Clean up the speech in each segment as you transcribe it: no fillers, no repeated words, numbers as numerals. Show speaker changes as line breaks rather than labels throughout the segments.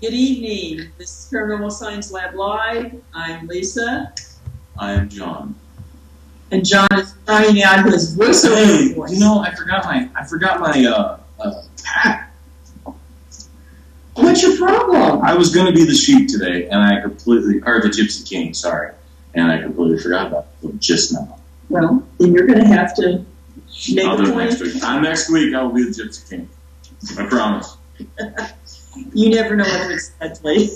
Good evening. This is Paranormal Science Lab Live. I'm Lisa.
I am John.
And John is trying out his voiceover voice.
You know, I forgot my hat.
What's your problem?
I was going to be the sheep today, and or the Gypsy King, sorry, and I completely forgot about it just now.
Well, then you're going to have to make
I'll
a
do it
point.
next week. Next week, I will be the Gypsy King. I promise.
You never know what to expect, Lee.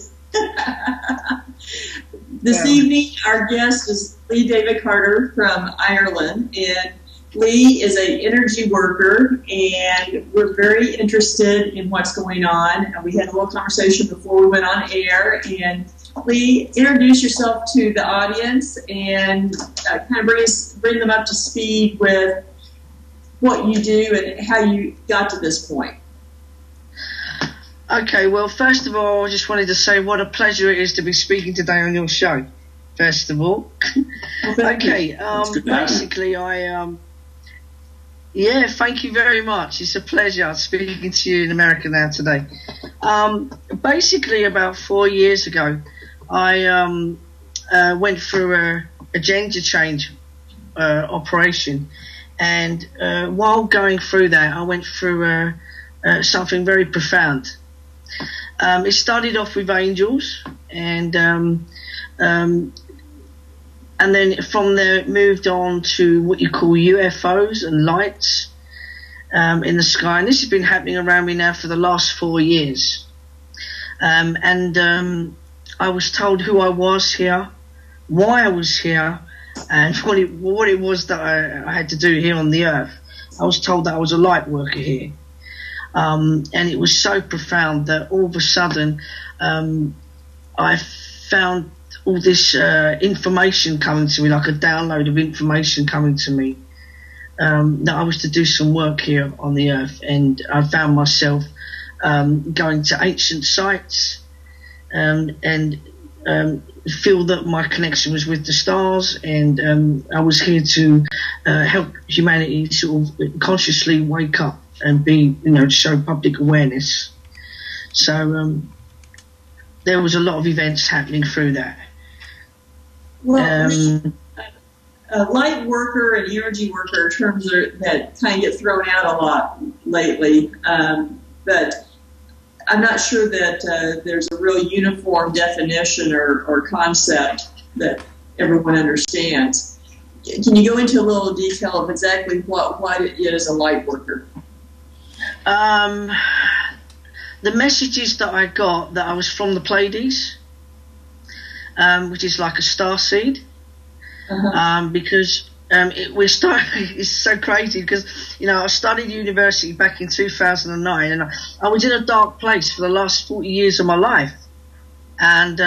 This evening, our guest is Lee David Carter from Ireland, and Lee is an energy worker, and we're very interested in what's going on. And we had a little conversation before we went on air, and Lee, introduce yourself to the audience and kind of bring them up to speed with what you do and how you got to this point.
Okay, well, first of all, I just wanted to say what a pleasure it is to be speaking today on your show, first of all. Okay, basically, yeah, thank you very much. It's a pleasure speaking to you in America now today. Basically, about 4 years ago, I went through a gender change operation, and while going through that, I went through something very profound. It started off with angels, and then from there it moved on to what you call UFOs and lights in the sky. And this has been happening around me now for the last 4 years. I was told who I was here, why I was here, and what it was that I had to do here on the earth. I was told that I was a light worker here. And it was so profound that all of a sudden I found all this information coming to me, like a download of information coming to me, that I was to do some work here on the earth. And I found myself going to ancient sites and feel that my connection was with the stars, and I was here to help humanity sort of consciously wake up and be, show public awareness. So there was a lot of events happening through that.
Well, a light worker and energy worker are terms that kind of get thrown out a lot lately, but I'm not sure that there's a real uniform definition or concept that everyone understands. Can you go into a little detail of exactly what it is a light worker?
The messages that I got, that I was from the Pleiades, which is like a star seed, because it's so crazy because, I studied university back in 2009, and I was in a dark place for the last 40 years of my life. And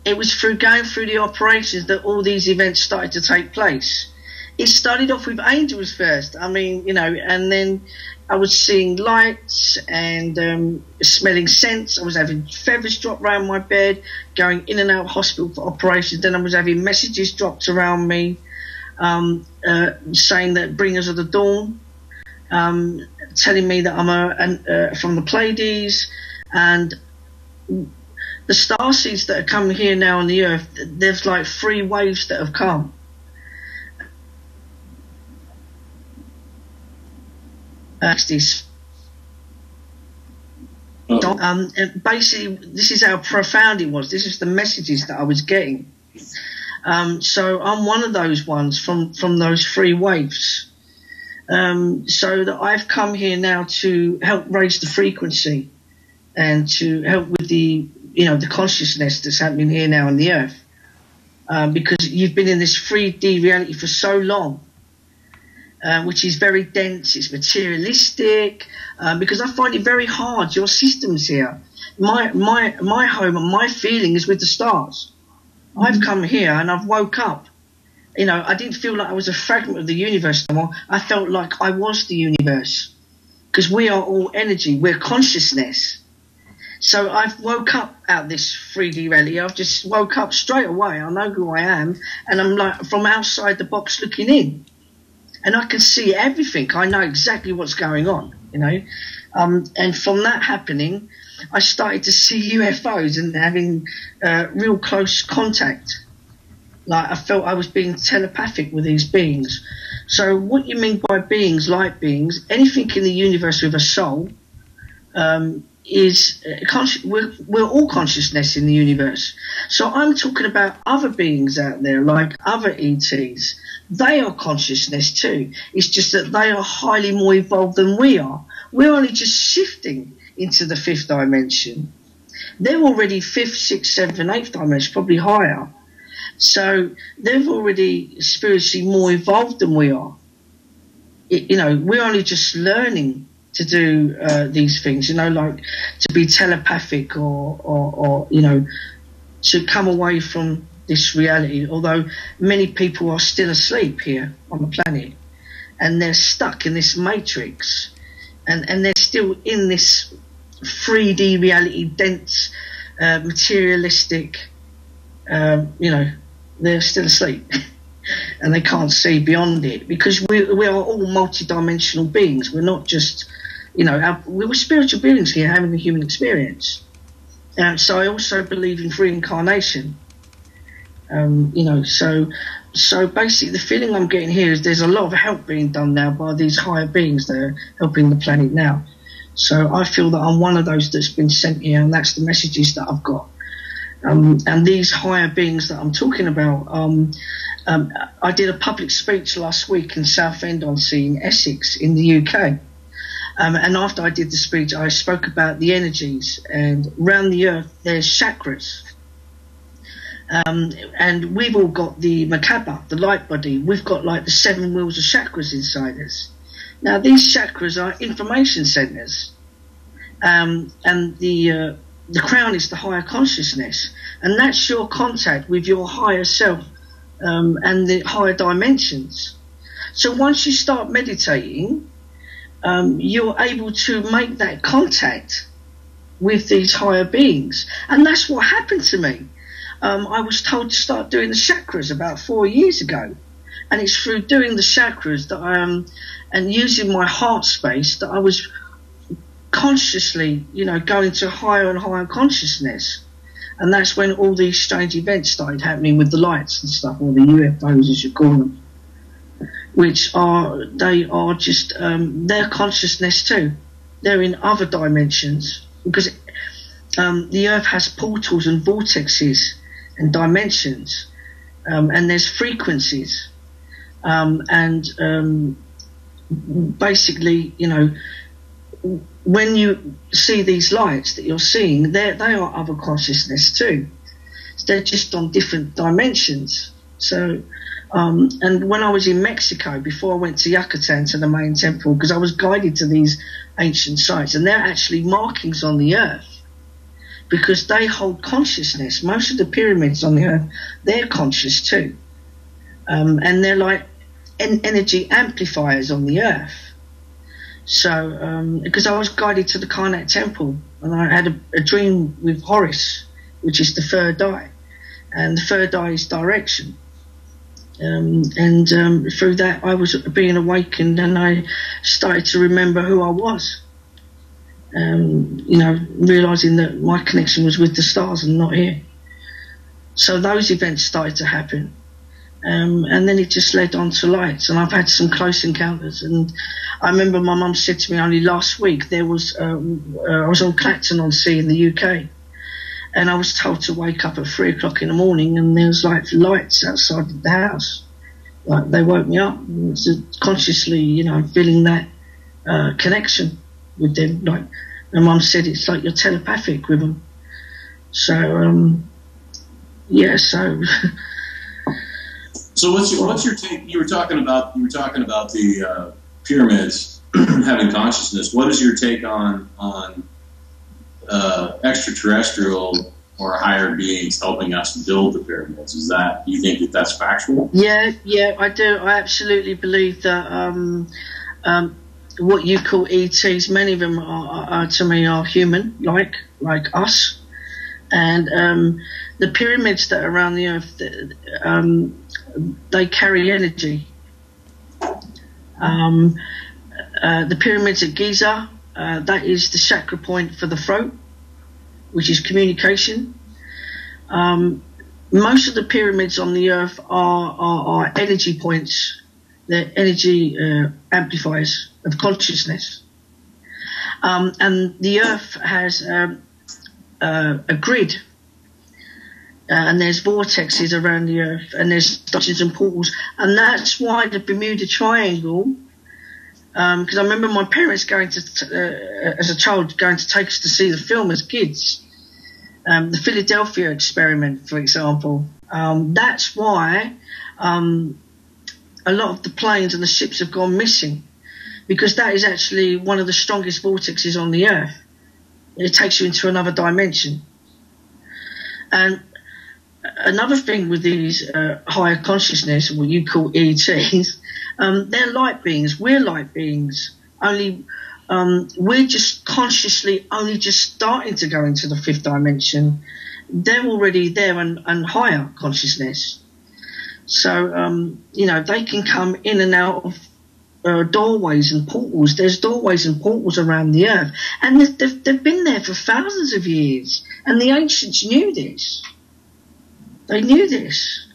it was through going through the operations that all these events started to take place. It started off with angels first, and then I was seeing lights and smelling scents. I was having feathers dropped around my bed, going in and out of hospital for operations. Then I was having messages dropped around me, saying that bringers of the dawn, telling me that I'm from the Pleiades, and the star seeds that are coming here now on the earth. There's like 3 waves that have come. Basically, this is how profound it was. This is the messages that I was getting. So I'm one of those ones from those 3 waves. So that I've come here now to help raise the frequency and to help with the consciousness that's happening here now on the earth. Because you've been in this 3D reality for so long. Which is very dense, it's materialistic, because I find it very hard. Your systems here, my home and my feeling is with the stars. I've come here and I've woke up. I didn't feel like I was a fragment of the universe anymore. I felt like I was the universe, because we are all energy, we're consciousness. So I've woke up out of this 3D reality. I've just woke up straight away. I know who I am, and I'm like from outside the box looking in. And I can see everything. I know exactly what's going on, And from that happening, I started to see UFOs and having real close contact. Like I felt I was being telepathic with these beings. So what you mean by beings, light beings, anything in the universe with a soul, we're all consciousness in the universe. So I'm talking about other beings out there, like other ETs. They are consciousness too. It's just that they are highly more evolved than we are. We're only just shifting into the fifth dimension. They're already fifth, sixth, seventh, and eighth dimension, probably higher. So they're already spiritually more evolved than we are. We're only just learning to do these things, like to be telepathic or to come away from this reality, although many people are still asleep here on the planet and they're stuck in this matrix and they're still in this 3D reality, dense, materialistic, they're still asleep and they can't see beyond it because we are all multi-dimensional beings. We're not just, we're spiritual beings here having a human experience. So I also believe in reincarnation. So basically the feeling I'm getting here is there's a lot of help being done now by these higher beings that are helping the planet now. So I feel that I'm one of those that's been sent here, and that's the messages that I've got. And these higher beings that I'm talking about, I did a public speech last week in Southend-on-Sea in Essex in the UK. And after I did the speech, I spoke about the energies, and around the earth there's chakras. And we've all got the Merkaba, the light body. We've got like the 7 wheels of chakras inside us. Now these chakras are information centers, and the crown is the higher consciousness, and that's your contact with your higher self and the higher dimensions. So once you start meditating, you're able to make that contact with these higher beings, and that's what happened to me. I was told to start doing the chakras about 4 years ago, and it's through doing the chakras that and using my heart space that I was consciously, going to higher and higher consciousness. And that's when all these strange events started happening with the lights and stuff, or the UFOs as you call them, which are just their consciousness too. They're in other dimensions because the earth has portals and vortexes and dimensions, and there's frequencies, basically, when you see these lights that you're seeing, they are other consciousness too. They're just on different dimensions. So, and when I was in Mexico, before I went to Yucatan, to the main temple, because I was guided to these ancient sites, and they're actually markings on the earth because they hold consciousness. Most of the pyramids on the earth, they're conscious too. And they're like energy amplifiers on the earth. So, because I was guided to the Karnak temple, and I had a dream with Horus, which is the third eye, and the third eye is direction. Through that I was being awakened, and I started to remember who I was. Realising that my connection was with the stars and not here. So those events started to happen. And then it just led on to lights, and I've had some close encounters. And I remember my mum said to me only last week, I was on Clacton-on-Sea in the UK, and I was told to wake up at 3 o'clock in the morning, and there was like lights outside the house. Like they woke me up, consciously, feeling that connection with them. Like, and Mum said it's like you're telepathic with them. So
So what's your take? You were talking about the pyramids having consciousness. What is your take on extraterrestrial or higher beings helping us build the pyramids? Do you think that that's factual?
Yeah, I do. I absolutely believe that what you call ETs, many of them are to me are human, like us, and the pyramids that are around the earth, they carry energy. The pyramids at Giza, that is the chakra point for the throat, which is communication. Most of the pyramids on the earth are energy points. They're energy amplifiers of consciousness. And the earth has a grid, and there's vortexes around the earth, and there's dimensions and portals, and that's why the Bermuda Triangle. Because I remember my parents going to, as a child, going to take us to see the film as kids. The Philadelphia experiment, for example. That's why a lot of the planes and the ships have gone missing, because that is actually one of the strongest vortexes on the earth. It takes you into another dimension. And another thing with these higher consciousness, what you call ETs, they're light beings. We're light beings. Only we're just consciously only just starting to go into the fifth dimension. They're already there and higher consciousness. So, they can come in and out of doorways and portals. There's doorways and portals around the earth. And they've been there for thousands of years. And the ancients knew this. They knew this.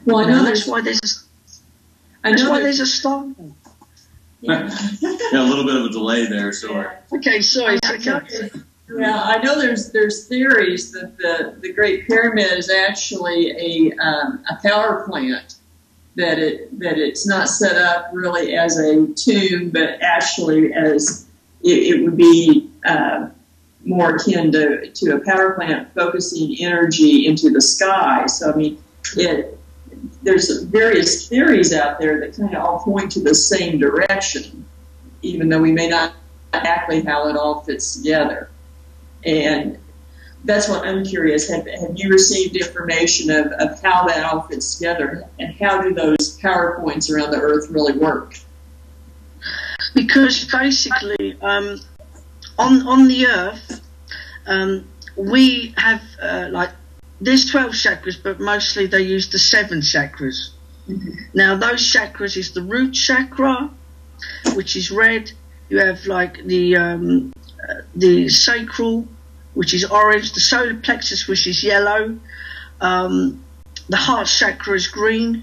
Well, I know
that's why there's a star.
Yeah, a little bit of a delay there, sorry.
Okay, sorry.
Yeah, I know there's theories that the Great Pyramid is actually a power plant, that it's not set up really as a tomb, but actually as it would be more akin to a power plant, focusing energy into the sky. So I mean, there's various theories out there that kind of all point to the same direction, even though we may not know exactly how it all fits together. And that's what I'm curious. Have you received information of how that all fits together, and how do those power points around the Earth really work?
Because basically, on the Earth, we have there's 12 chakras, but mostly they use the 7 chakras. Mm-hmm. Now, those chakras is the root chakra, which is red. You have the sacral, which is orange, the solar plexus, which is yellow, the heart chakra is green,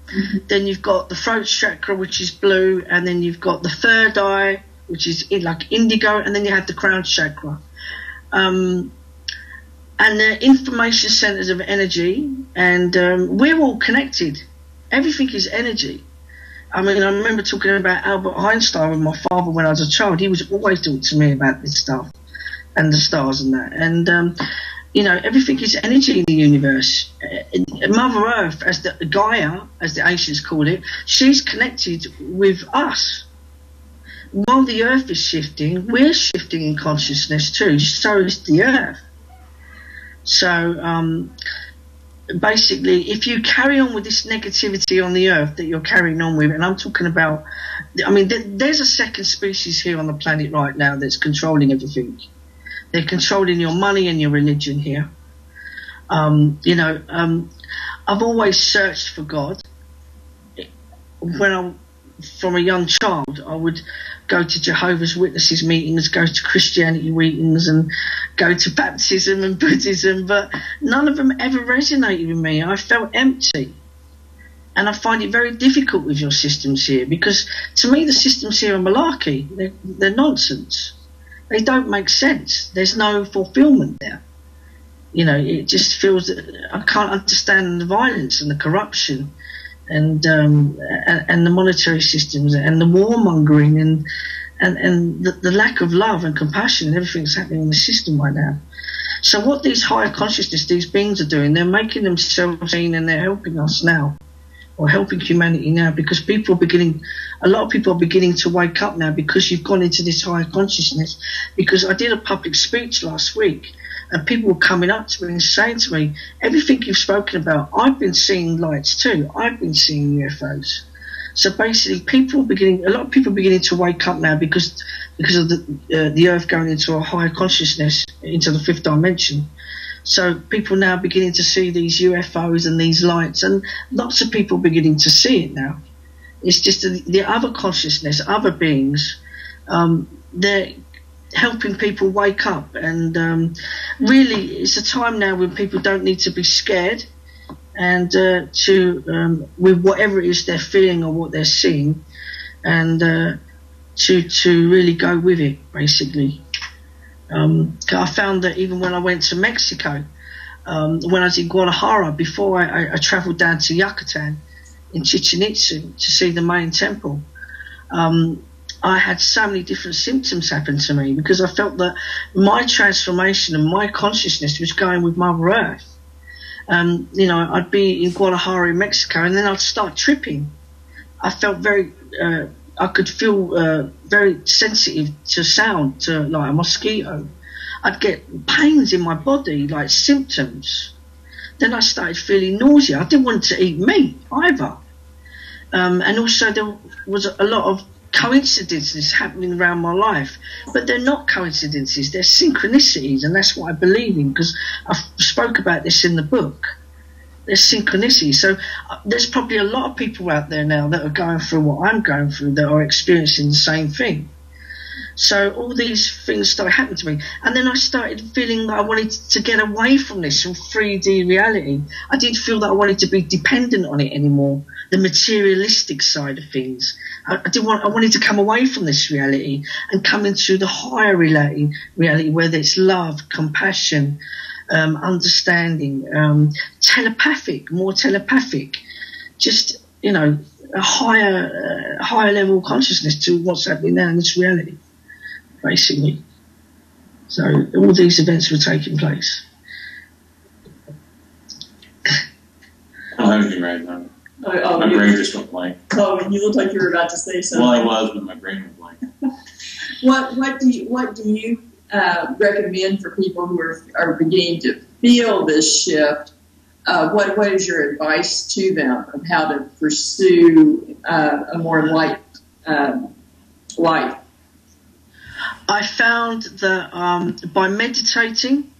mm-hmm. Then you've got the throat chakra, which is blue, and then you've got the third eye, which is like indigo, and then you have the crown chakra. And they're information centers of energy, and we're all connected. Everything is energy. I mean, I remember talking about Albert Einstein with my father when I was a child. He was always talking to me about this stuff and the stars and that. And, everything is energy in the universe. Mother Earth, as the Gaia, as the ancients called it, she's connected with us. While the Earth is shifting, we're shifting in consciousness too. So is the Earth. So, basically, if you carry on with this negativity on the Earth that you're carrying on with, and I'm talking about, there's a second species here on the planet right now that's controlling everything. They're controlling your money and your religion here. I've always searched for God. From a young child, I would go to Jehovah's Witnesses meetings, go to Christianity meetings, and go to baptism and Buddhism, but none of them ever resonated with me. I felt empty. And I find it very difficult with your systems here, because to me the systems here are malarkey. They're nonsense. They don't make sense. There's no fulfillment there. It just feels that I can't understand the violence and the corruption and the monetary systems and the warmongering and the lack of love and compassion and everything that's happening in the system right now. So what these higher consciousness, these beings are doing, they're making themselves seen, and they're helping us now, or helping humanity now, because a lot of people are beginning to wake up now, because you've gone into this higher consciousness. Because I did a public speech last week, and people were coming up to me and saying to me, everything you've spoken about, I've been seeing lights too. I've been seeing UFOs. So basically, a lot of people are beginning to wake up now because of the Earth going into a higher consciousness, into the fifth dimension. So people now beginning to see these UFOs and these lights, and lots of people beginning to see it now. It's just the other consciousness, other beings, They're helping people wake up, and really it's a time now when people don't need to be scared, and with whatever it is they're feeling or what they're seeing, and to really go with it, basically. I found that even when I went to Mexico, when I was in Guadalajara, before I travelled down to Yucatan in Chichen Itza to see the main temple, I had so many different symptoms happen to me, because I felt that my transformation and my consciousness was going with Mother Earth. You know, I'd be in Guadalajara in Mexico, and then I'd start tripping. I felt very, I could feel very sensitive to sound, to like a mosquito. I'd get pains in my body, like symptoms. Then I started feeling nausea. I didn't want to eat meat either. And also there was a lot of coincidences happening around my life, but they're not coincidences, they're synchronicities, and that's what I believe in, because I spoke about this in the book. There's synchronicity. So there's probably a lot of people out there now that are going through what I'm going through, that are experiencing the same thing. So all these things started happening to me, and then I started feeling that I wanted to get away from this, from 3D reality. I didn't feel that I wanted to be dependent on it anymore, the materialistic side of things. I wanted to come away from this reality and come into the higher reality where there's love, compassion, understanding, more telepathic, just, you know, a higher level of consciousness to what's happening now in this reality, basically. So all these events were taking place.
I don't have anything right now. My brain just went blank.
Oh, you look like you were about to say something.
Well, I was, but my brain went blank.
What do you recommend for people who are beginning to feel this shift? What is your advice to them of how to pursue a more enlightened life?
I found that by meditating,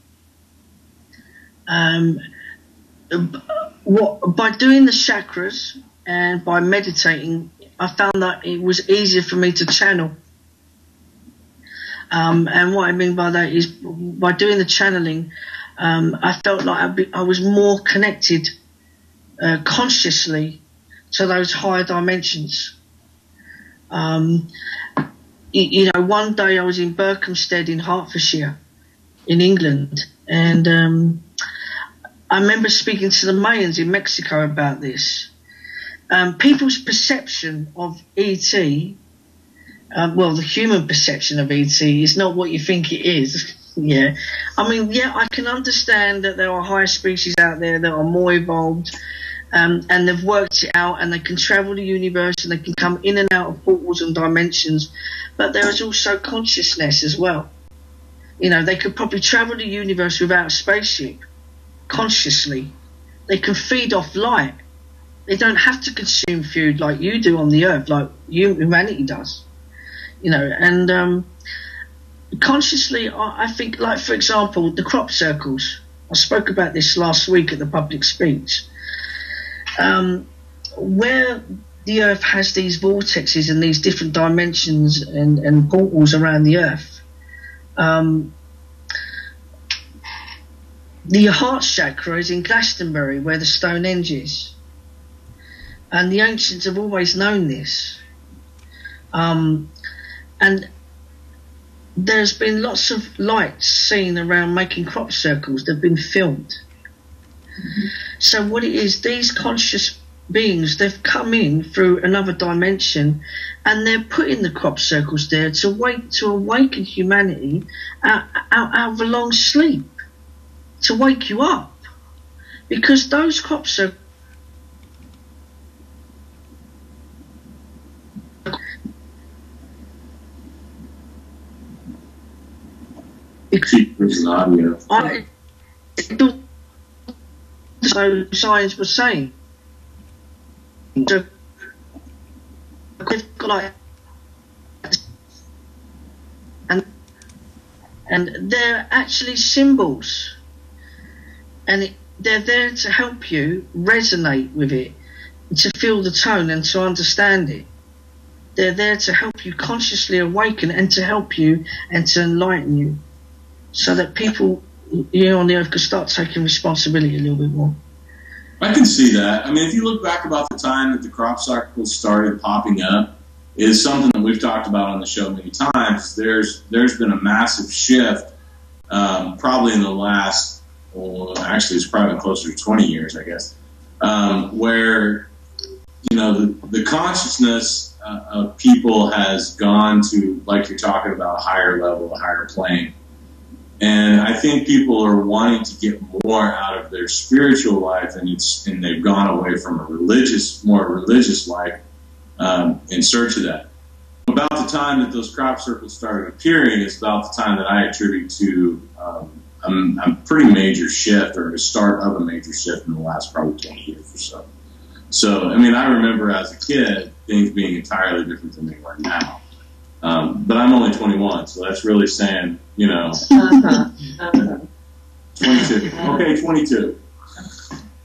by doing the chakras and by meditating, I found that it was easier for me to channel. And what I mean by that is, by doing the channeling, I felt like I was more connected consciously to those higher dimensions. You know, one day I was in Berkhamsted in Hertfordshire, in England, and I remember speaking to the Mayans in Mexico about this. People's perception of ET, well, the human perception of ET is not what you think it is. Yeah, I mean, yeah, I can understand that there are higher species out there that are more evolved, and they've worked it out, and they can travel the universe, and they can come in and out of portals and dimensions. But there is also consciousness as well. You know, they could probably travel the universe without a spaceship, consciously. They can feed off light. They don't have to consume food like you do on the earth, like humanity does. You know, and consciously, I think, like, for example, the crop circles. I spoke about this last week at the public speech. Where the earth has these vortexes and these different dimensions and portals around the earth, the heart chakra is in Glastonbury, where the Stonehenge is. And the ancients have always known this. And there's been lots of lights seen around making crop circles. They've been filmed. Mm-hmm. So what it is, these conscious beings, they've come in through another dimension, and they're putting the crop circles there to awaken humanity out of a long sleep, to wake you up, because those crop circles so science was saying. So, and they're actually symbols, and they're there to help you resonate with it, to feel the tone and to understand it. They're there to help you consciously awaken and to help you and to enlighten you, so that people on the earth could start taking responsibility a little bit more.
I can see that. I mean, if you look back about the time that the crop circles started popping up, is something that we've talked about on the show many times. There's been a massive shift, probably in the last, well, actually it's probably closer to 20 years, I guess, where, the consciousness of people has gone to, like you're talking about, a higher level, a higher plane. And I think people are wanting to get more out of their spiritual life, and they've gone away from a more religious life in search of that. About the time that those crop circles started appearing is about the time that I attribute to a pretty major shift, or the start of a major shift in the last probably 20 years or so. So, I mean, I remember as a kid things being entirely different than they are now. But I'm only 21, so that's really saying, 22. Okay, 22.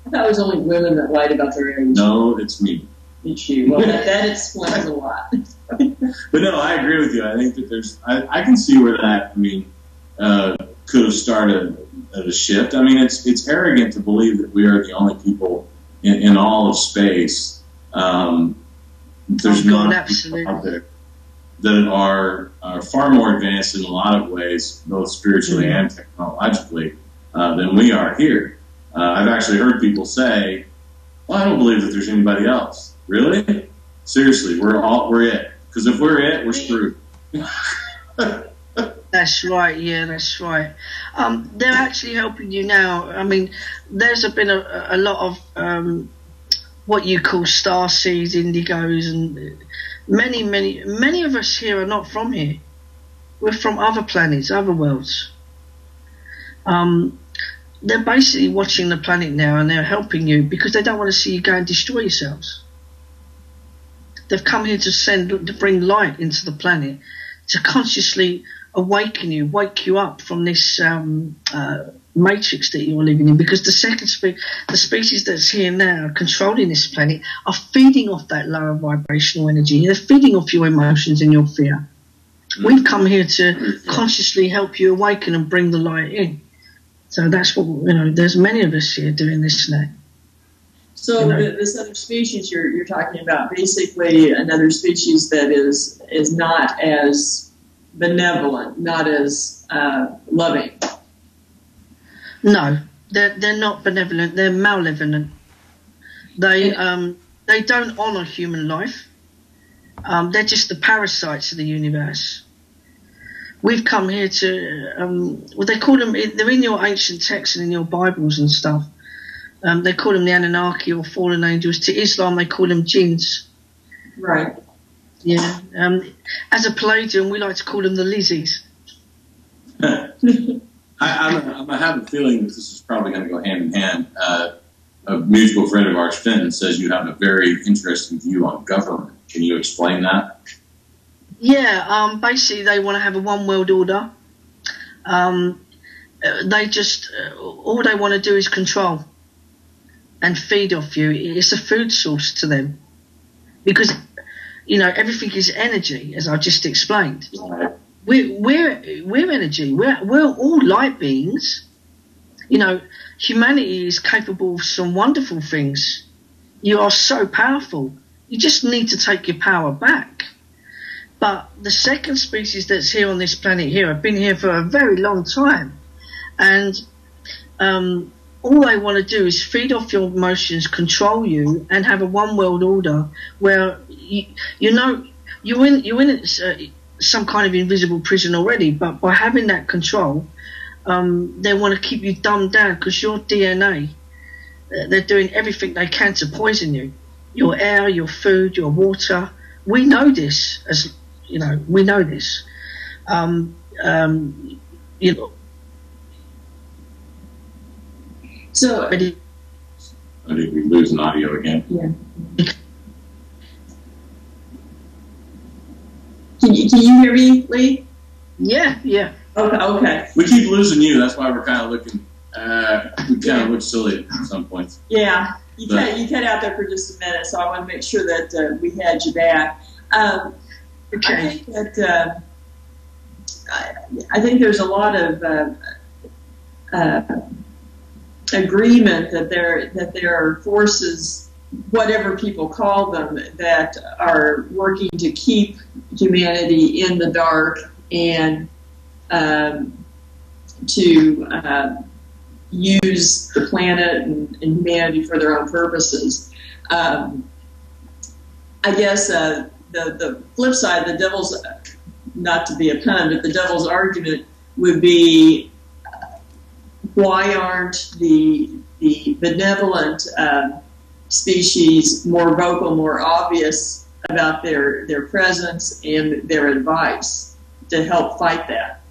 I thought it was only women that lied about their age.
No, it's me.
It's you. Well, that explains a lot.
But no, I agree with you. I think that I can see where that, could have started a shift. I mean, it's arrogant to believe that we are the only people in all of space. There's not people out there that are far more advanced in a lot of ways, both spiritually and technologically, than we are here. I've actually heard people say, well, I don't believe that there's anybody else. Really? Seriously, we're it. Because if we're it, we're screwed.
That's right, yeah, that's right. They're actually helping you now. I mean, there's been a lot of what you call star seeds, indigos, and many of us here are not from here. We're from other planets, other worlds. They're basically watching the planet now, and they're helping you because they don't want to see you go and destroy yourselves. They've come here to bring light into the planet, to consciously awaken you, wake you up from this matrix that you're living in. Because the species that's here now, controlling this planet, are feeding off that lower vibrational energy. They're feeding off your emotions and your fear. We've come here to consciously help you awaken and bring the light in. So that's what, there's many of us here doing this now.
So this other species you're talking about, basically another species that is not as benevolent, not as loving.
No, they're not benevolent. They're malevolent. They don't honour human life. They're just the parasites of the universe. We've come here to they call them. They're in your ancient texts and in your Bibles and stuff. They call them the Anunnaki or fallen angels. To Islam, they call them jinns.
Right.
Yeah. As a Palladian, we like to call them the Lizzies.
I have a feeling that this is probably going to go hand in hand. A mutual friend of ours, Fenton, says you have a very interesting view on government. Can you explain that?
Yeah. Basically, they want to have a one world order. They just all they want to do is control and feed off you. It's a food source to them because everything is energy, as I just explained. We're energy. We're all light beings. Humanity is capable of some wonderful things. You are so powerful. You just need to take your power back. But the second species that's here on this planet here have been here for a very long time, and all they want to do is feed off your emotions, control you, and have a one world order where you're in some kind of invisible prison already. But by having that control, they want to keep you dumbed down because your DNA. They're doing everything they can to poison you, your air, your food, your water. We know this, we know this.
So
I think we lose an audio again.
Yeah. Can you hear me, Lee?
Yeah.
Okay.
We keep losing you. That's why we're kind of looking. We kind of look silly at some points.
Yeah. You cut out there for just a minute, so I want to make sure that we had you back.
Okay.
I think there's a lot of agreement that there are forces, whatever people call them, that are working to keep humanity in the dark and to use the planet and humanity for their own purposes. I guess the flip side, the devil's, not to be a pun, but the devil's argument would be, why aren't the benevolent species more vocal, more obvious about their presence and their advice to help fight that?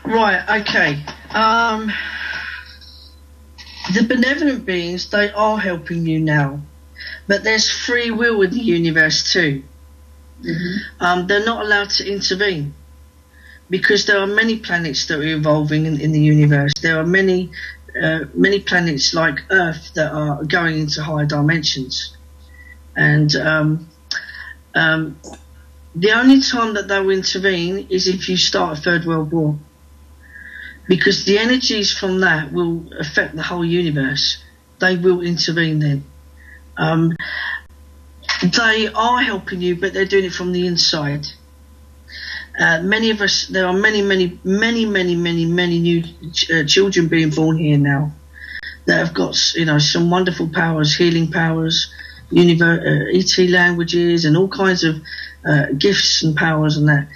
Right, okay. The benevolent beings, they are helping you now. But there's free will in the universe too. Mm-hmm. They're not allowed to intervene because there are many planets that are evolving in the universe. There are many planets like Earth that are going into higher dimensions. And the only time that they will intervene is if you start a third world war. Because the energies from that will affect the whole universe. They will intervene then. They are helping you, but they're doing it from the inside. Many of us, there are many new children being born here now that have got, some wonderful powers, healing powers, ET languages, and all kinds of gifts and powers and that.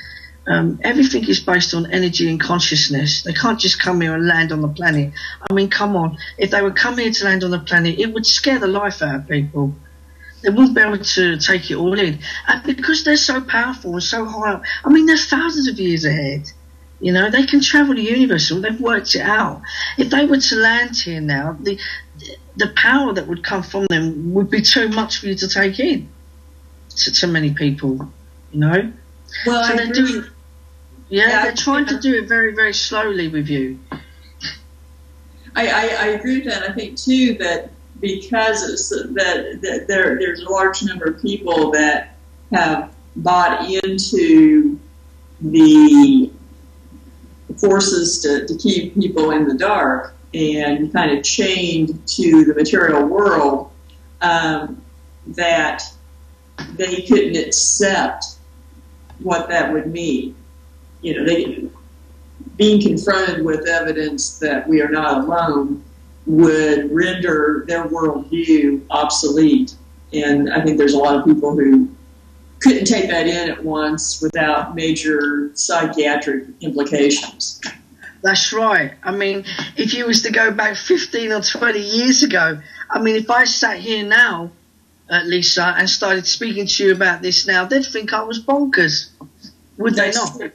Everything is based on energy and consciousness. They can't just come here and land on the planet. I mean, come on. If they would come here to land on the planet, it would scare the life out of people. They wouldn't be able to take it all in. And because they're so powerful and so high up, I mean, they're thousands of years ahead. They can travel the universe, and they've worked it out. If they were to land here now, the power that would come from them would be too much for you to take in to many people, Well,
so they're doing...
they're trying to do it very, very slowly with you.
I agree with that. I think, too, that because there's a large number of people that have bought into the forces to keep people in the dark and kind of chained to the material world, that they couldn't accept what that would mean. Being confronted with evidence that we are not alone would render their worldview obsolete. And I think there's a lot of people who couldn't take that in at once without major psychiatric implications.
That's right. I mean, if you was to go back 15 or 20 years ago, I mean, if I sat here now, Lisa, and started speaking to you about this now, they'd think I was bonkers. Would they not?
True.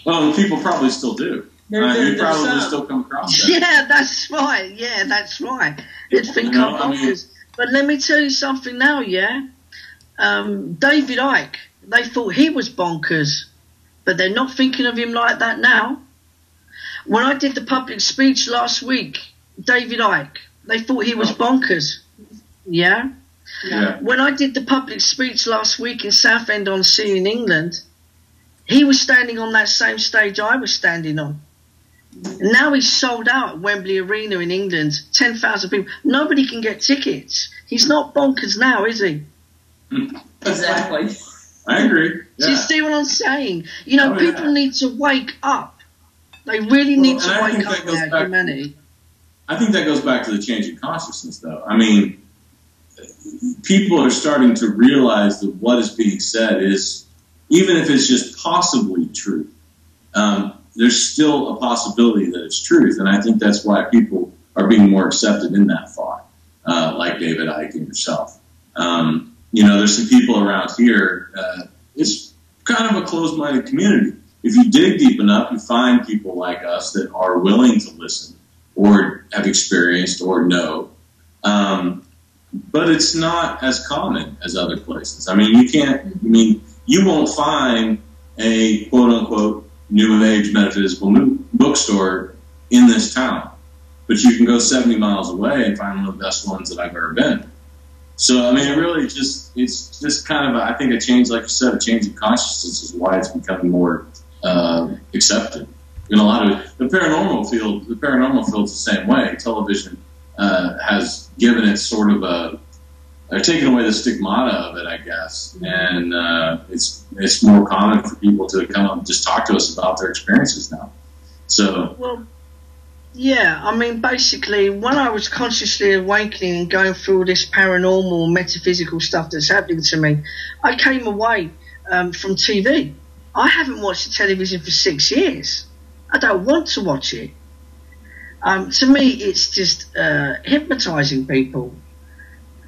Well, people probably still do. You probably still come across that.
Yeah, that's right. Yeah, that's right. They'd think I'm bonkers. But let me tell you something now, David Icke, they thought he was bonkers, but they're not thinking of him like that now. When I did the public speech last week, David Icke, they thought he was bonkers. Yeah? When I did the public speech last week in Southend-on-Sea in England, he was standing on that same stage I was standing on. Now he's sold out at Wembley Arena in England, 10,000 people. Nobody can get tickets. He's not bonkers now, is he?
Exactly.
I agree. Yeah.
Do you see what I'm saying? People need to wake up. They really need to wake up now, humanity.
I think that goes back to the change in consciousness, though. I mean, people are starting to realize that what is being said is, even if it's just possibly true, there's still a possibility that it's truth. And I think that's why people are being more accepted in that thought, like David Icke and yourself. There's some people around here. It's kind of a closed-minded community. If you dig deep enough, you find people like us that are willing to listen or have experienced or know. But it's not as common as other places. I mean, you won't find a quote-unquote New Age metaphysical bookstore in this town. But you can go 70 miles away and find one of the best ones that I've ever been. So, I mean, it's just kind of, I think a change, like you said, a change in consciousness is why it's becoming more accepted. In a lot of the paranormal field's the same way. Television has given it sort of taken away the stigmata of it, I guess, and it's more common for people to come up and just talk to us about their experiences now. So,
well, yeah, I mean, basically, when I was consciously awakening and going through all this paranormal, metaphysical stuff that's happening to me, I came away from TV. I haven't watched the television for 6 years. I don't want to watch it. To me, it's just hypnotising people.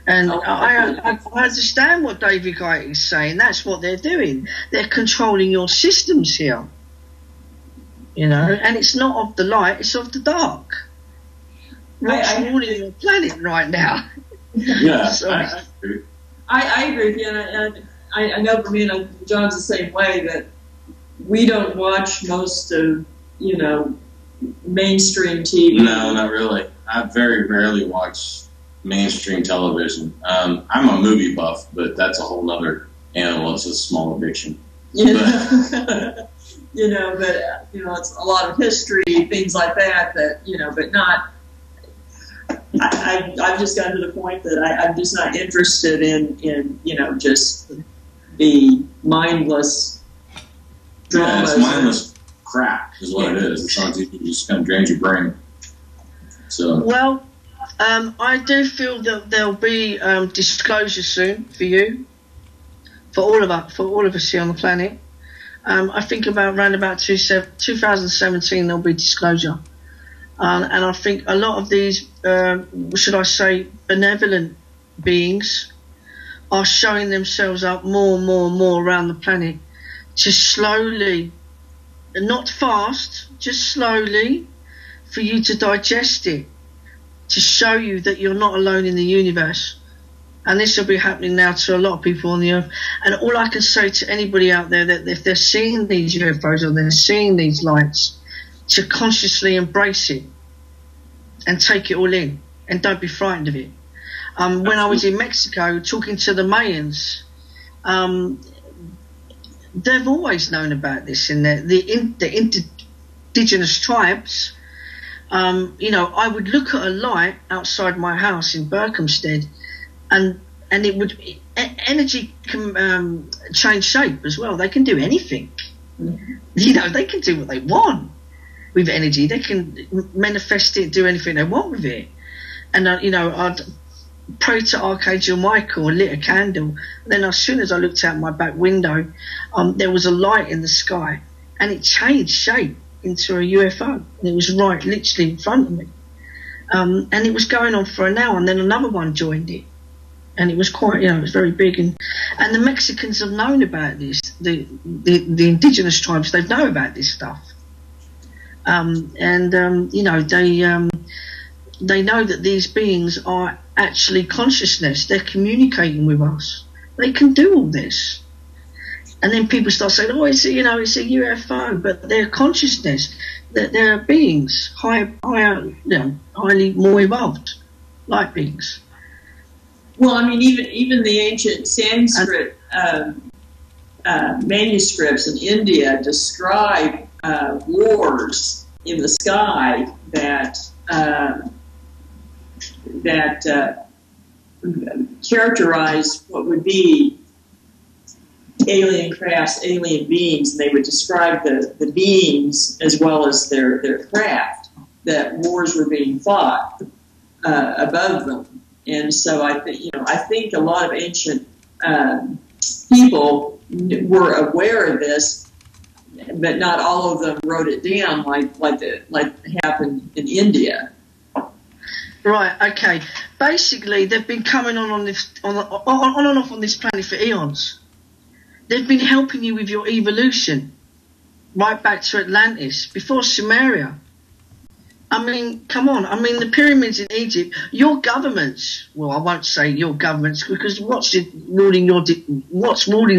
And I understand what David Guy is saying. That's what they're doing. They're controlling your systems here. You know, and it's not of the light, it's of the dark. What's ruling your planet right now?
Yeah,
I agree with you. And I know for me and John's the same way, that we don't watch most of, you know, mainstream TV.
No, not really. I very rarely watch mainstream television. I'm a movie buff, but that's a whole nother animal. It's a small addiction.
Yeah. You know, but, you know, it's a lot of history, things like that, you know, but not, I've just gotten to the point that I'm just not interested in, you know, just the mindless dramas.
Yeah, it's mindless crap is what it is. It's on TV, it just kind of drains your brain. So.
Well, I do feel that there'll be disclosure soon for you, for all of us here on the planet. I think around about 2017 there'll be disclosure, and I think a lot of these, should I say, benevolent beings are showing themselves up more and more and more around the planet to slowly, not fast, just slowly, for you to digest it, to show you that you're not alone in the universe. And this will be happening now to a lot of people on the earth. And all I can say to anybody out there, that if they're seeing these UFOs or they're seeing these lights, to consciously embrace it and take it all in, and don't be frightened of it. When I was in Mexico talking to the Mayans, they've always known about this in the indigenous tribes. You know, I would look at a light outside my house in Berkhamsted, and it would, energy can change shape as well. They can do anything. Mm-hmm. You know, they can do what they want with energy. They can manifest it, do anything they want with it. And, you know, I'd pray to Archangel Michael and lit a candle. Then as soon as I looked out my back window, there was a light in the sky, and it changed shape into a UFO. And it was right literally in front of me. And it was going on for an hour, and then another one joined it. And it was quite, you know, it was very big. And the Mexicans have known about this. The indigenous tribes, they've known about this stuff. You know, they know that these beings are actually consciousness. They're communicating with us. They can do all this. And then people start saying, oh, it's a UFO, but they're consciousness. They're beings, higher, you know, highly more evolved, light beings.
Well, I mean, even the ancient Sanskrit manuscripts in India describe wars in the sky that characterize what would be alien crafts, alien beings, and they would describe the beings as well as their craft, that wars were being fought above them. And so I think a lot of ancient people were aware of this, but not all of them wrote it down like happened in India.
Right. Okay. Basically, they've been coming on and off on this planet for eons. They've been helping you with your evolution, right back to Atlantis, before Sumeria. I mean, come on. I mean, the pyramids in Egypt, your governments, well, I won't say your governments, because what's ruling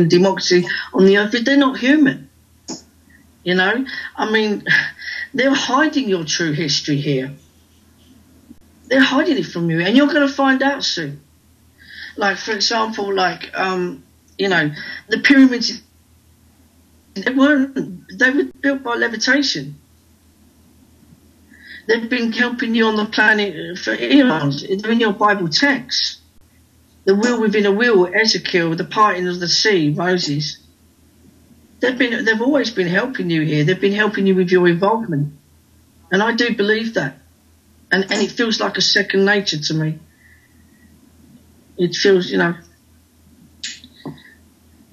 democracy on the earth? They're not human. You know? I mean, they're hiding your true history here. They're hiding it from you, and you're going to find out soon. Like, for example, like, you know, the pyramids, they were built by levitation. They've been helping you on the planet for eons. They're in your Bible text. The wheel within a wheel, Ezekiel, the parting of the sea, Moses. They've always been helping you here. They've been helping you with your involvement. And I do believe that. And it feels like a second nature to me. It feels, you know.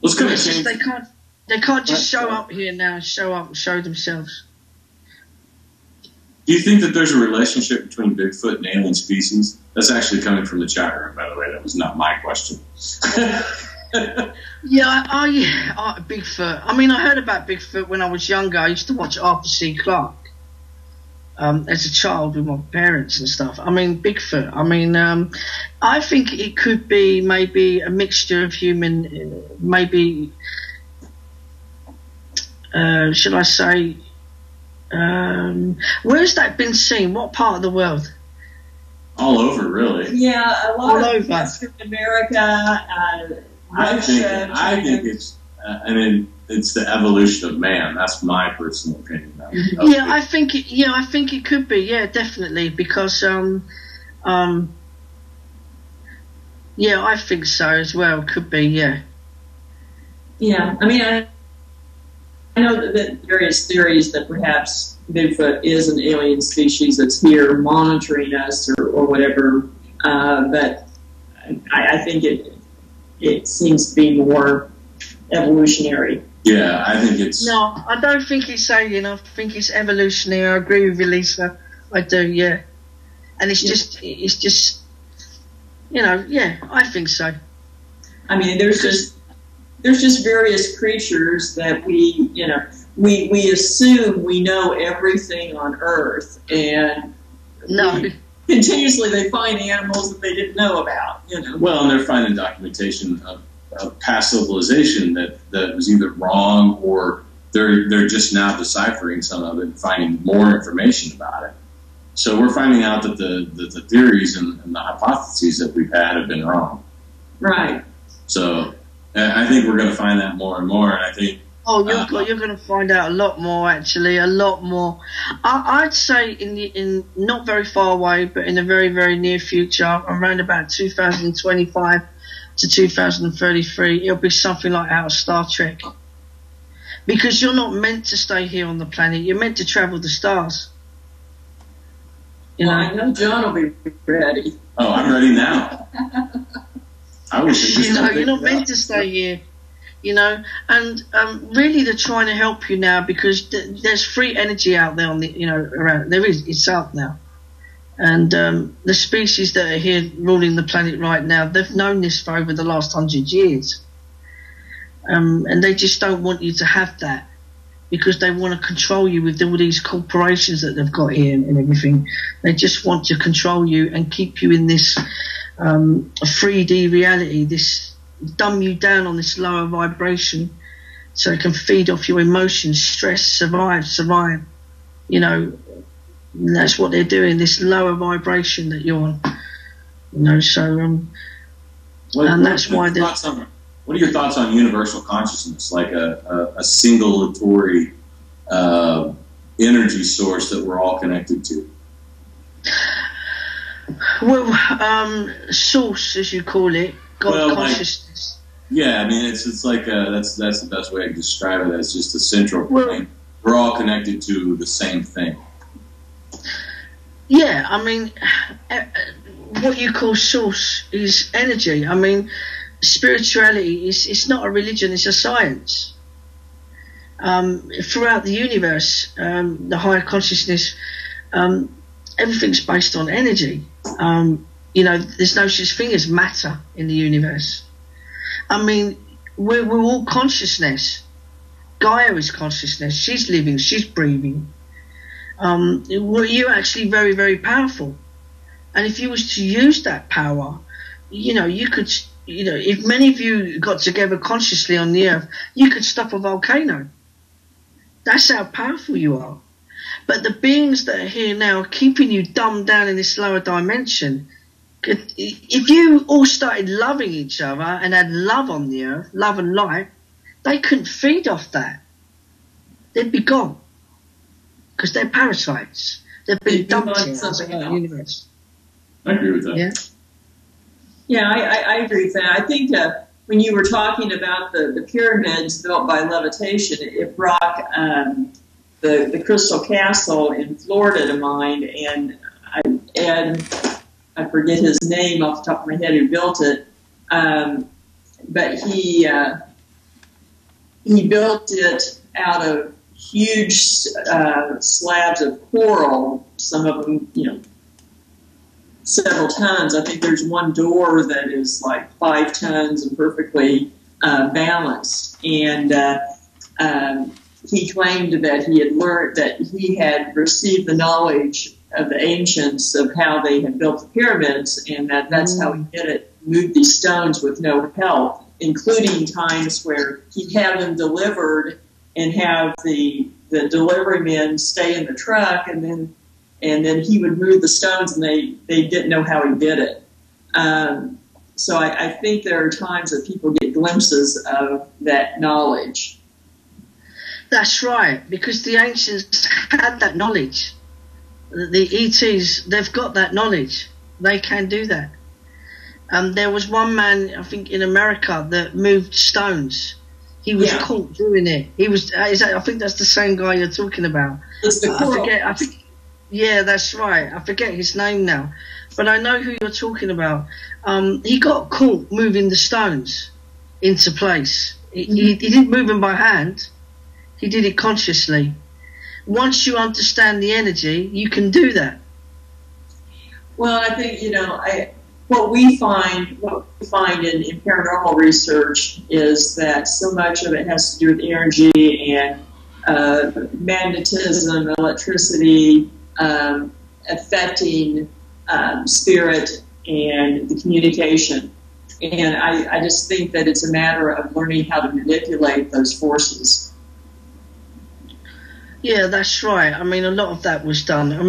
Let's go ahead.
They can't just show up here now, show up and show themselves.
Do you think that there's a relationship between Bigfoot and alien species? That's actually coming from the chat room, by the way. That was not my question.
Yeah, Bigfoot. I mean, I heard about Bigfoot when I was younger. I used to watch Arthur C. Clarke as a child with my parents and stuff. I mean, Bigfoot. I mean, I think it could be maybe a mixture of human, maybe, should I say, where's that been seen? What part of the world?
All over, really.
Yeah, a lot
All
of
over.
Western America.
I think it's. I mean, it's the evolution of man. That's my personal opinion.
Yeah, I think it could be. Yeah, definitely, because yeah, I think so as well. Could be. Yeah.
Yeah, I mean, I know that various theories that perhaps Bigfoot is an alien species that's here monitoring us or whatever, but I think it seems to be more evolutionary.
Yeah, I think it's...
No, I don't think it's alien. I think it's evolutionary. I agree with you, Lisa. I do, yeah. And it's just, you know, yeah, I think so.
I mean, there's just various creatures that we assume we know everything on Earth, and continuously they find animals that they didn't know about. You know. Well,
and they're finding documentation of past civilization that was either wrong, or they're just now deciphering some of it and finding more information about it. So we're finding out that the theories and the hypotheses that we've had have been wrong.
Right.
So I think we're going to find that more and more, and I think...
Oh, you're going to find out a lot more, actually, a lot more. I'd say in not very far away, but in the very, very near future, around about 2025 to 2033, it'll be something like out of Star Trek. Because you're not meant to stay here on the planet, you're meant to travel the stars. You know?
I know John will be ready.
Oh, I'm ready now. I wish
you're not meant to stay here, you know, and really they're trying to help you now, because there's free energy out there on the, you know, around. It's out now, and the species that are here ruling the planet right now, they've known this for over the last 100 years, and they just don't want you to have that, because they want to control you with all these corporations that they've got here and everything. They just want to control you and keep you in this 3D reality, this dumb you down on this lower vibration, so it can feed off your emotions, stress, survive. You know, and that's what they're doing. This lower vibration that you're on. You know, so and that's why they.
What are your thoughts on universal consciousness, like a singulatory energy source that we're all connected to?
Well, source, as you call it, God consciousness.
Yeah, I mean, it's like that's the best way I can describe it. As just a central point. We're all connected to the same thing.
Yeah, I mean, what you call source is energy. I mean, spirituality it's not a religion; it's a science. Throughout the universe, the higher consciousness, everything's based on energy. You know, there's no such thing as matter in the universe. I mean, we're all consciousness. Gaia is consciousness. She's living. She's breathing. You're actually very, very powerful. And if you was to use that power, you know, you could, you know, if many of you got together consciously on the earth, you could stop a volcano. That's how powerful you are. But the beings that are here now are keeping you dumbed down in this lower dimension. If you all started loving each other and had love on the earth, love and light, they couldn't feed off that. They'd be gone. Because they're parasites. They've been dumped in the universe.
I agree with that.
Yeah,
yeah, I agree with that. I think when you were talking about the pyramids built by levitation, it brought the Crystal Castle in Florida to mind, and I forget his name off the top of my head who built it, but he built it out of huge slabs of coral, some of them, several tons. I think there's one door that is like 5 tons and perfectly balanced. And he claimed that he had learned, that he had received the knowledge of the ancients of how they had built the pyramids, and that's how he did it, moved these stones with no help, including times where he'd have them delivered and have the delivery men stay in the truck, and then he would move the stones, and they didn't know how he did it. So I think there are times that people get glimpses of that knowledge.
that's right, because the ancients had that knowledge. The ETs, they've got that knowledge. They can do that. There was one man, I think, in America that moved stones. He was caught doing it. He was. I think that's the same guy you're talking about.
It's the coral.
I think. Yeah, that's right. I forget his name now, but I know who you're talking about. He got caught moving the stones into place. He didn't move them by hand. He did it consciously. Once you understand the energy, you can do that.
Well, I think what we find in paranormal research is that so much of it has to do with energy and magnetism, electricity, affecting spirit and the communication. And I just think that it's a matter of learning how to manipulate those forces.
Yeah, that's right. I mean, a lot of that was done. I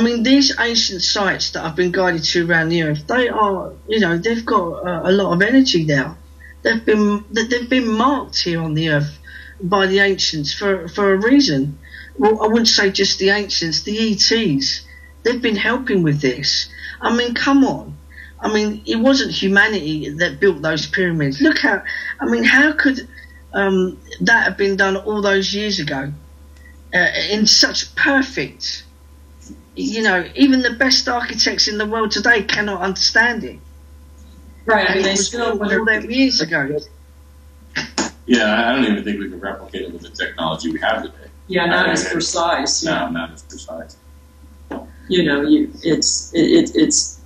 mean, these ancient sites that I've been guided to around the earth, they are, they've got a lot of energy there. They've been marked here on the earth by the ancients for a reason. Well, I wouldn't say just the ancients, the ETs. They've been helping with this. I mean, come on. I mean, it wasn't humanity that built those pyramids. Look how could that have been done all those years ago in such perfect, even the best architects in the world today cannot understand it.
Right, I mean,
they still all them years ago.
Yeah, I don't even think we can replicate it with the technology we have today.
Yeah, not as precise.
No, not as precise.
It's.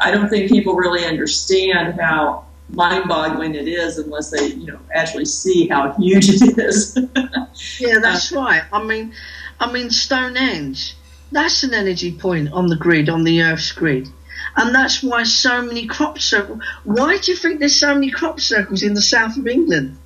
I don't think people really understand how mind-boggling it is unless they, actually see how huge it is.
Yeah, that's right. I mean, Stonehenge, that's an energy point on the grid, on the Earth's grid. And that's why so many crop circles. Why do you think there's so many crop circles in the south of England?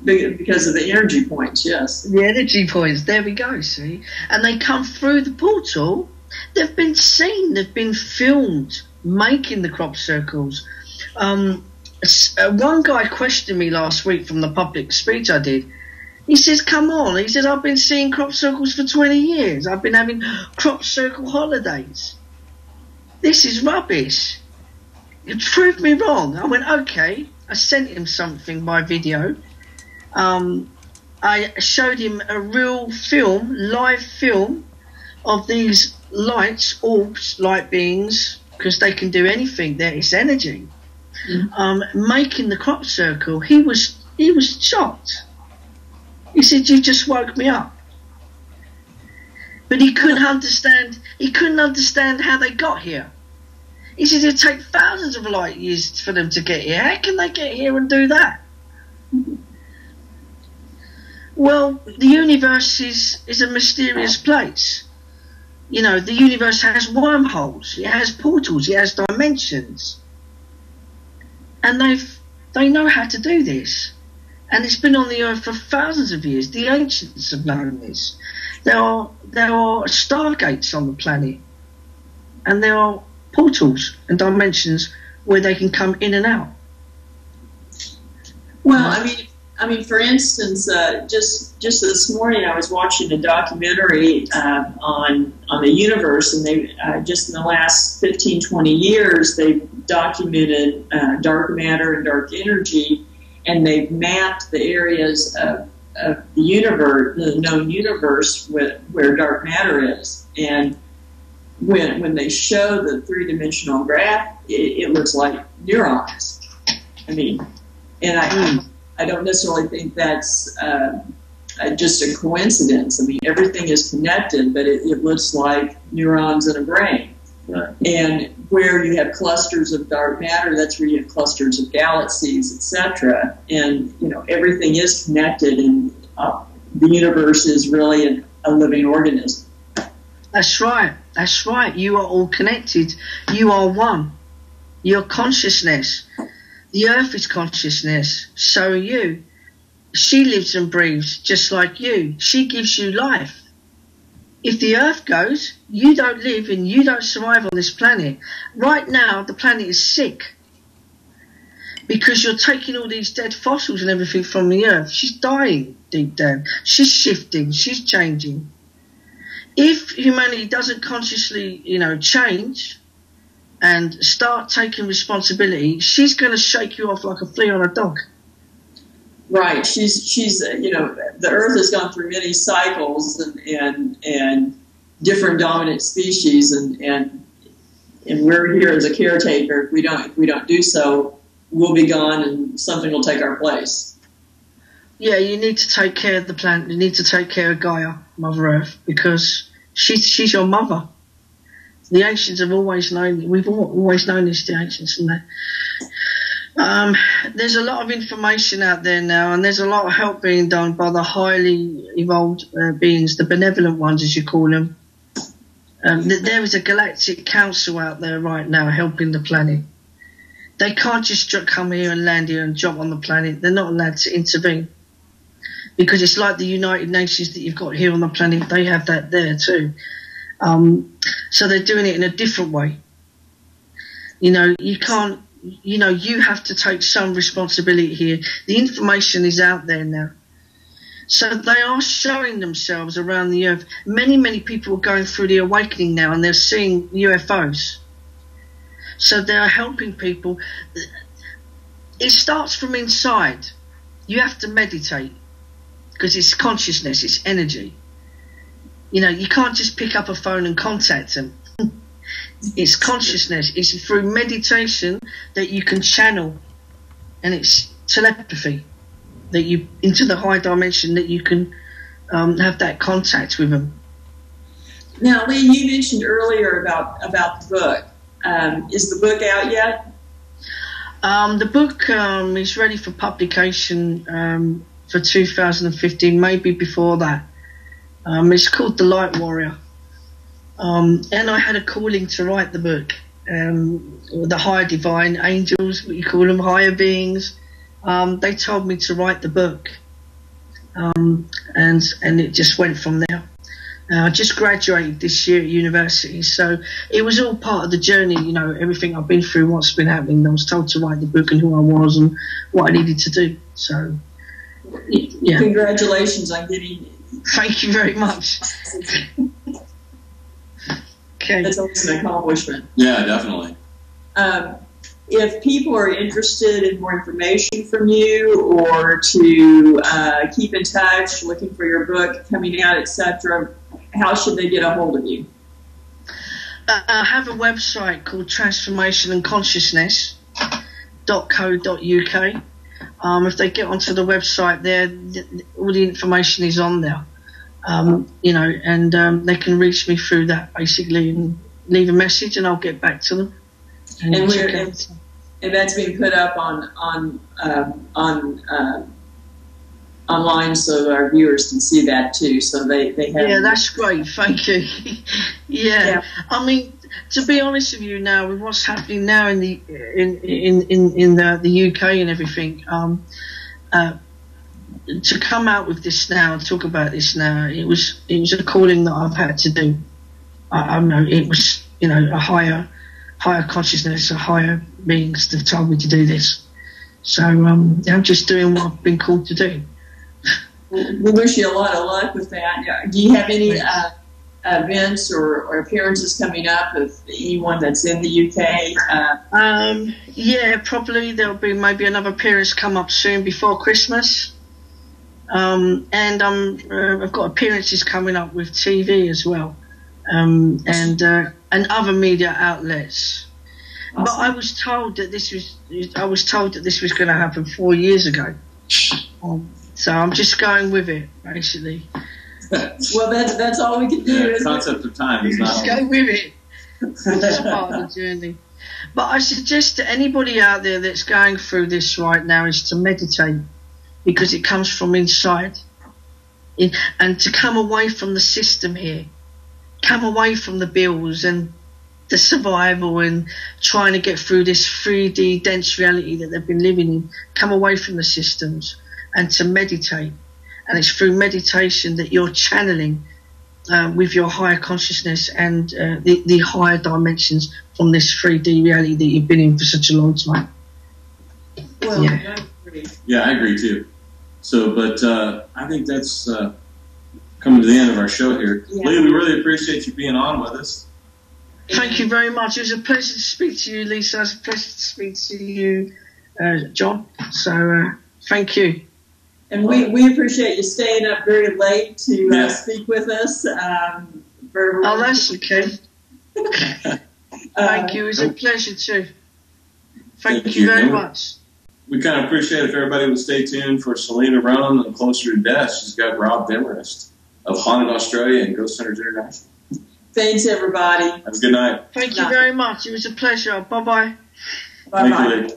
Because of the energy points, yes.
The energy points, there we go, see? And they come through the portal. They've been seen, they've been filmed making the crop circles. One guy questioned me last week from the public speech I did. He says, come on. He says, I've been seeing crop circles for 20 years. I've been having crop circle holidays. This is rubbish. You proved me wrong. I went, okay. I sent him something by video. I showed him a real film, live film, of these lights, orbs, light beings, because they can do anything. There is energy. Making the crop circle. He was shocked. He said, "You just woke me up." But he couldn't understand. He couldn't understand how they got here. He said it'd take thousands of light years for them to get here. How can they get here and do that? Well, the universe is a mysterious place. The universe has wormholes, it has portals, it has dimensions. And they know how to do this. And it's been on the earth for thousands of years. The ancients have known this. There are stargates on the planet. and there are portals and dimensions where they can come in and out.
Well, I mean, for instance, just this morning I was watching a documentary on the universe, and they just in the last 15, 20 years they've documented dark matter and dark energy, and they've mapped the areas of the universe, the known universe, where dark matter is. And when they show the three-dimensional graph, it looks like neurons. I mean, and I don't necessarily think that's just a coincidence. I mean, everything is connected, but it looks like neurons in a brain.
Right.
And where you have clusters of dark matter, that's where you have clusters of galaxies, etc. And, you know, everything is connected, and the universe is really a living organism.
That's right. That's right. You are all connected. You are one. Your consciousness. The earth is consciousness. So are you. She lives and breathes just like you. She gives you life. If the earth goes, you don't live and you don't survive on this planet. Right now, the planet is sick because you're taking all these dead fossils and everything from the earth. She's dying deep down. She's shifting. She's changing. If humanity doesn't consciously, change and start taking responsibility, she's going to shake you off like a flea on a dog.
Right. She's the Earth has gone through many cycles and different dominant species, and we're here as a caretaker. If we don't do so, we'll be gone, and something will take our place.
Yeah, you need to take care of the planet. You need to take care of Gaia, Mother Earth, because she's your mother. The ancients have always known. We've always known this, the ancients, and that. There's a lot of information out there now, and there's a lot of help being done by the highly evolved beings, the benevolent ones, as you call them. There is a galactic council out there right now helping the planet. They can't just come here and land here and jump on the planet. They're not allowed to intervene, because it's like the United Nations that you've got here on the planet. They have that there too. So they're doing it in a different way. You can't. You have to take some responsibility here. The information is out there now. So they are showing themselves around the earth. Many, many people are going through the awakening now, and they're seeing UFOs. So they're helping people. It starts from inside. You have to meditate, because it's consciousness, it's energy. You can't just pick up a phone and contact them. It's consciousness. It's through meditation that you can channel, and it's telepathy that you into the high dimension that you can have that contact with them.
Now, Lee, you mentioned earlier about the book. Is the book out yet?
The book is ready for publication for 2015, maybe before that. It's called The Light Warrior. And I had a calling to write the book. The higher divine angels, what you call them, higher beings, they told me to write the book. And it just went from there. I just graduated this year at university, so it was all part of the journey, everything I've been through, what's been happening. I was told to write the book and who I was and what I needed to do. So, yeah.
Congratulations on getting...
Thank you very much. Okay.
That's always an accomplishment.
Yeah, definitely.
If people are interested in more information from you, or to keep in touch, looking for your book coming out, etc., how should they get a hold of you?
I have a website called transformationandconsciousness.co.uk. If they get onto the website there, all the information is on there. And they can reach me through that, basically, and leave a message, and I'll get back to them.
And that's being put up on online, so our viewers can see that too. So they have.
Yeah, that's great. Thank you. Yeah. I mean, to be honest with you, now with what's happening now in the UK and everything, to come out with this now and talk about this now, it was a calling that I've had to do. I know it was you know, a higher consciousness, a higher beings that told me to do this. So I'm just doing what I've been called to do.
We wish you a lot of luck with that. Do you have any events or appearances coming up with anyone that's in the UK?
Yeah, probably there'll be maybe another appearance come up soon before Christmas. And I've got appearances coming up with TV as well, and other media outlets. Awesome. But I was told that this was going to happen 4 years ago. So I'm just going with it, basically.
Well, that's all we can do.
Yeah, the concept of time is not.
Just go with it. It's part of the journey. But I suggest to anybody out there that's going through this right now is to meditate, because it comes from inside, and to come away from the system here, come away from the bills and the survival and trying to get through this 3D dense reality that they've been living in. Come away from the systems and to meditate. And it's through meditation that you're channeling with your higher consciousness and the higher dimensions from this 3D reality that you've been in for such a long time.
Well,
yeah.
Yeah, I agree too. So, but I think that's coming to the end of our show here. Yeah. Lee, we really appreciate you being on with us.
Thank you very much. It was a pleasure to speak to you, Lisa. It was a pleasure to speak to you, John. So, thank you.
And we appreciate you staying up very late to speak with us.
That's okay. Thank you. It was a pleasure too. Thank you very much.
We kind of appreciate if everybody would stay tuned for Selena Rowan and Closer to Death. She's got Rob Demarest of Haunted Australia and Ghost Hunters International.
Thanks, everybody.
Have a good night.
Thank you very much. It was a pleasure. Bye-bye.
Bye-bye.